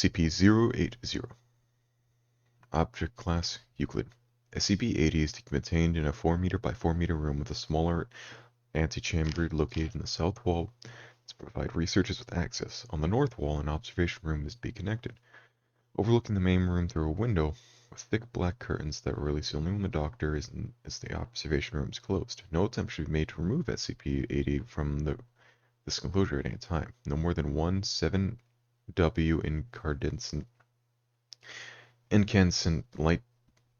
SCP-080. Object Class Euclid. SCP-80 is to be contained in a 4-meter by 4-meter room with a smaller antechamber located in the south wall to provide researchers with access. On the north wall, an observation room is to be connected, overlooking the main room through a window with thick black curtains that are released only when the doctor is as the observation room is closed. No attempt should be made to remove SCP-80 from this enclosure at any time. No more than one 7W incandescent light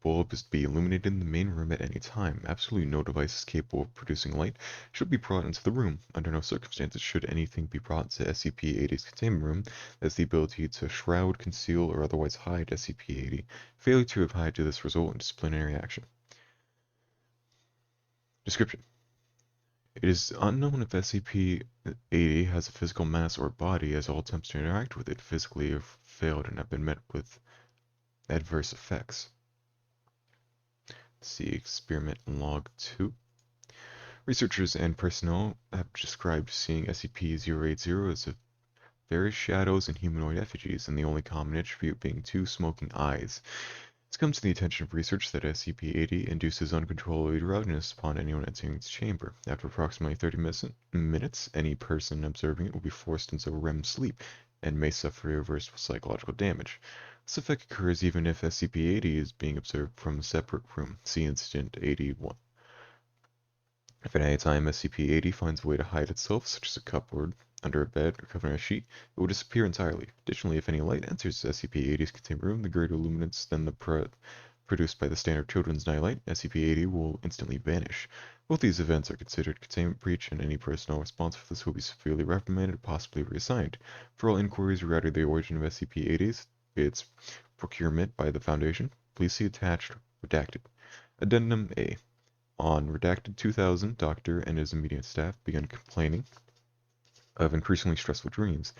bulb is to be illuminated in the main room at any time. Absolutely no devices capable of producing light should be brought into the room. Under no circumstances should anything be brought to SCP-80's containment room that has the ability to shroud, conceal, or otherwise hide SCP-80. Failure to hide to this result in disciplinary action. Description: it is unknown if SCP-80 has a physical mass or body, as all attempts to interact with it physically have failed and have been met with adverse effects. See Experiment Log 2. Researchers and personnel have described seeing SCP-080 as various shadows and humanoid effigies, and the only common attribute being 2 smoking eyes. It's come to the attention of research that SCP-80 induces uncontrollable drowsiness upon anyone entering its chamber. After approximately 30 minutes, any person observing it will be forced into a REM sleep and may suffer irreversible psychological damage. This effect occurs even if SCP-80 is being observed from a separate room. See Incident 81. If at any time SCP-80 finds a way to hide itself, such as a cupboard, under a bed, or covering a sheet, it will disappear entirely. Additionally, if any light enters SCP-80's containment room, the greater luminance than the produced by the standard children's nightlight, SCP-80 will instantly vanish. Both these events are considered containment breach, and any personnel responsible for this will be severely reprimanded, possibly reassigned. For all inquiries regarding the origin of SCP-80's, its procurement by the Foundation, please see attached redacted. Addendum A. On redacted 2000, Doctor and his immediate staff began complaining of increasingly stressful dreams.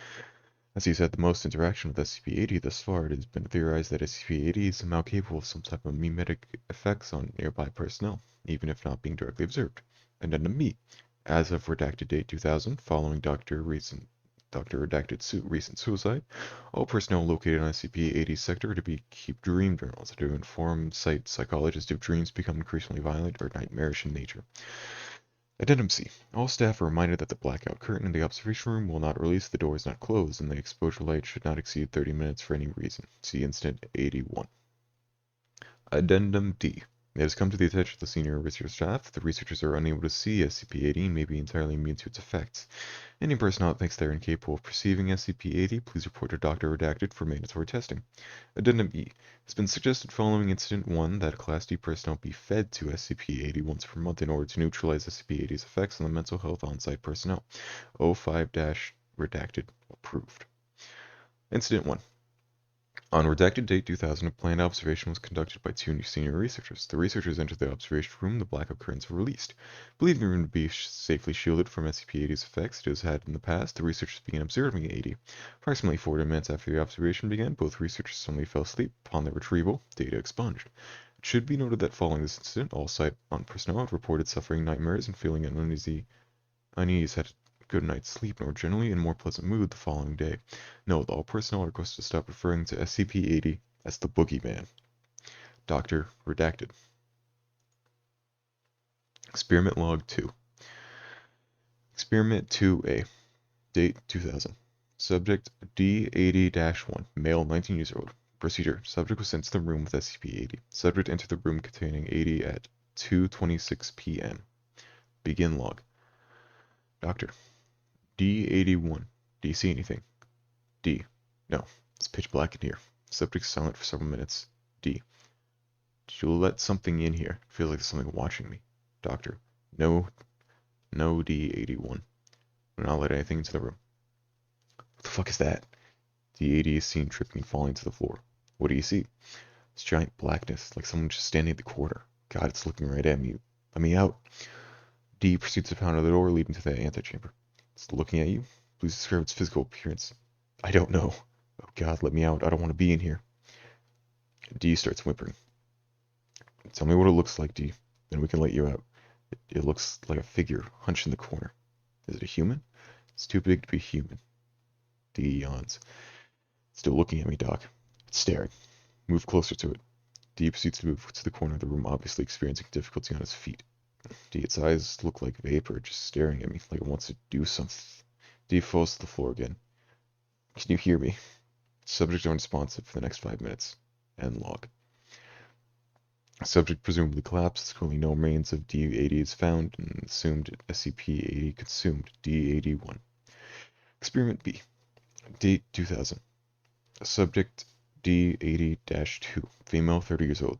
As he's had the most interaction with SCP-80 thus far, it has been theorized that SCP-80 is somehow capable of some type of mimetic effects on nearby personnel, even if not being directly observed. Addendum B. As of redacted date 2000, following Dr. Redacted recent suicide, all personnel located on SCP-80's sector are to keep dream journals to inform site psychologists if dreams become increasingly violent or nightmarish in nature. Addendum C. All staff are reminded that the blackout curtain in the observation room will not release, the door is not closed, and the exposure light should not exceed 30 minutes for any reason. See Incident 81. Addendum D. It has come to the attention of the senior research staff that the researchers are unable to see SCP-80 and may be entirely immune to its effects. Any personnel that thinks they are incapable of perceiving SCP-80, please report to Dr. Redacted for mandatory testing. Addendum E. It has been suggested following Incident 1 that Class D personnel be fed to SCP-80 once per month in order to neutralize SCP-80's effects on the mental health on-site personnel. 05-Redacted approved. Incident 1. On redacted date 2000, a planned observation was conducted by 2 senior researchers. The researchers entered the observation room, the blackout curtains were released. Believing the room to be safely shielded from SCP-80's effects it has had in the past, the researchers began observing 80. Approximately 40 minutes after the observation began, both researchers suddenly fell asleep. Upon their retrieval, data expunged. It should be noted that following this incident, all site-on personnel have reported suffering nightmares and feeling unease had good night's sleep and were generally in a more pleasant mood the following day. Note, all personnel are requested to stop referring to SCP-80 as the Boogeyman. Dr. Redacted. Experiment Log 2. Experiment 2A. Date 2000. Subject D80-1, male 19 years old. Procedure. Subject was sent to the room with SCP-80. Subject entered the room containing 80 at 2:26 p.m. Begin log. Doctor. D81. Do you see anything? D. No. It's pitch black in here. Subject silent for several minutes. D. Did you let something in here? I feel like there's something watching me. Doctor. No. No, D81. Do not let anything into the room. What the fuck is that? D80 is seen tripping and falling to the floor. What do you see? It's giant blackness, like someone just standing at the corner. God, it's looking right at me. Let me out. D proceeds to pound on the door leading to the antechamber. It's looking at you. Please describe its physical appearance. I don't know. Oh God, let me out. I don't want to be in here. D starts whimpering. Tell me what it looks like, D. Then we can let you out. It looks like a figure hunched in the corner. Is it a human? It's too big to be human. D yawns. Still looking at me, Doc. It's staring. Move closer to it. D proceeds to move to the corner of the room, obviously experiencing difficulty on his feet. D, its eyes look like vapor, just staring at me, like it wants to do something. D falls to the floor again. Can you hear me? Subject unresponsive for the next 5 minutes. End log. Subject presumably collapsed. Currently no remains of D-80 is found, and assumed SCP-80 consumed D-81. Experiment B. Date 2000. Subject D-80-2. Female, 30 years old.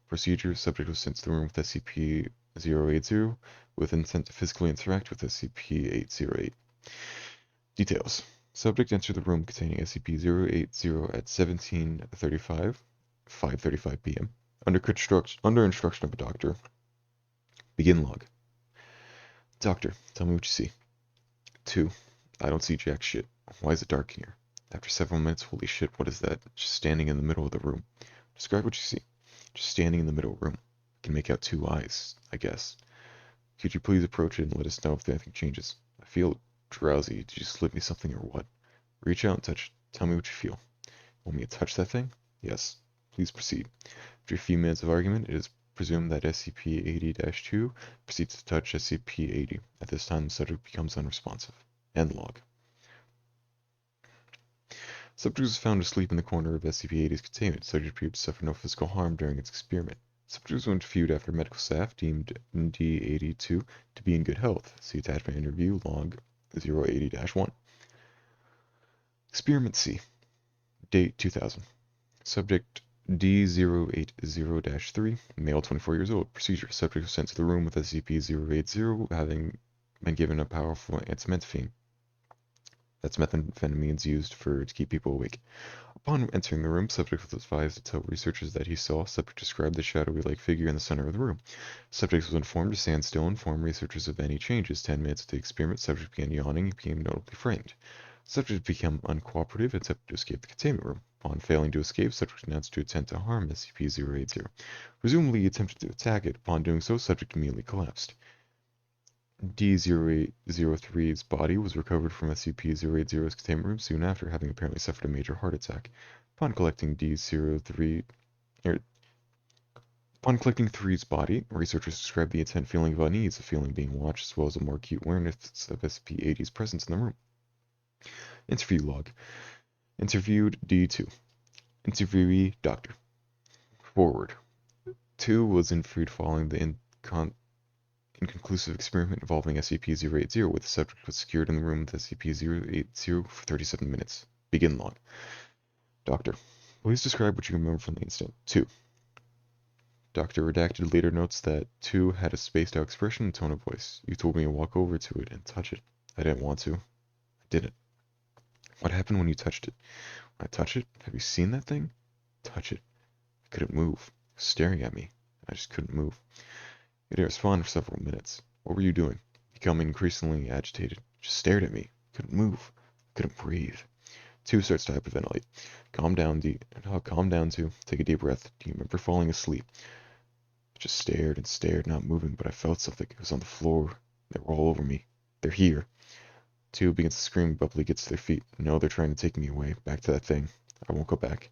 Procedure: subject was sent to the room with SCP-080 with intent to physically interact with SCP-808. Details: subject entered the room containing SCP-080 at 17:35, 5:35 p.m. Under instruction of a doctor. Begin log. Doctor, tell me what you see. 2. I don't see jack shit. Why is it dark in here? After several minutes, holy shit, what is that? Just standing in the middle of the room. Describe what you see. Just standing in the middle of the room. I can make out 2 eyes, I guess. Could you please approach it and let us know if anything changes? I feel drowsy. Did you slip me something or what? Reach out and touch it. Tell me what you feel. Want me to touch that thing? Yes. Please proceed. After a few minutes of argument, it is presumed that SCP-80-2 proceeds to touch SCP-80. At this time, the subject becomes unresponsive. End log. Subject was found asleep in the corner of SCP-80's containment. Subject appeared to suffer no physical harm during its experiment. Subject was interviewed after medical staff deemed D-82 to be in good health. See attachment interview log 080-1. Experiment C. Date 2000. Subject D080-3, male, 24 years old. Procedure: subject was sent to the room with SCP-080 having been given a powerful antimethamphetamine. That's methamphetamines used to keep people awake. Upon entering the room, subject was advised to tell researchers that he saw. Subject described the shadowy-like figure in the center of the room. Subject was informed to stand still and inform researchers of any changes. 10 minutes into the experiment, subject began yawning and became notably frightened. Subject became uncooperative and attempted to escape the containment room. Upon failing to escape, subject announced to attempt to harm SCP-080. Presumably he attempted to attack it. Upon doing so, subject immediately collapsed. D-0803's body was recovered from SCP-080's containment room soon after, having apparently suffered a major heart attack. Upon collecting D-03's body, researchers described the intense feeling of unease, a feeling being watched, as well as a more acute awareness of SCP-80's presence in the room. Interview log. Interviewed D2. Interviewee Doctor. Forward. 2 was interviewed following the inconclusive experiment involving SCP-080, where the subject was secured in the room with SCP-080 for 37 minutes. Begin log. Doctor, please describe what you remember from the incident. 2. Doctor redacted later notes that 2 had a spaced out expression and tone of voice. You told me to walk over to it and touch it. I didn't want to. I didn't. What happened when you touched it? When I touched it? Have you seen that thing? Touch it. I couldn't move. It was staring at me. I just couldn't move. It didn't respond for several minutes. What were you doing? Becoming increasingly agitated. Just stared at me. Couldn't move. Couldn't breathe. 2 starts to hyperventilate. Calm down, D. Calm down, 2. Take a deep breath. Do you remember falling asleep? I just stared and stared, not moving, but I felt something. It was on the floor. They were all over me. They're here. 2 begins to scream. Bubbly gets to their feet. No, they're trying to take me away. Back to that thing. I won't go back.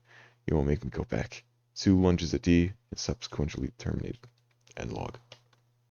You won't make me go back. 2 lunges at D and subsequently terminated. End log.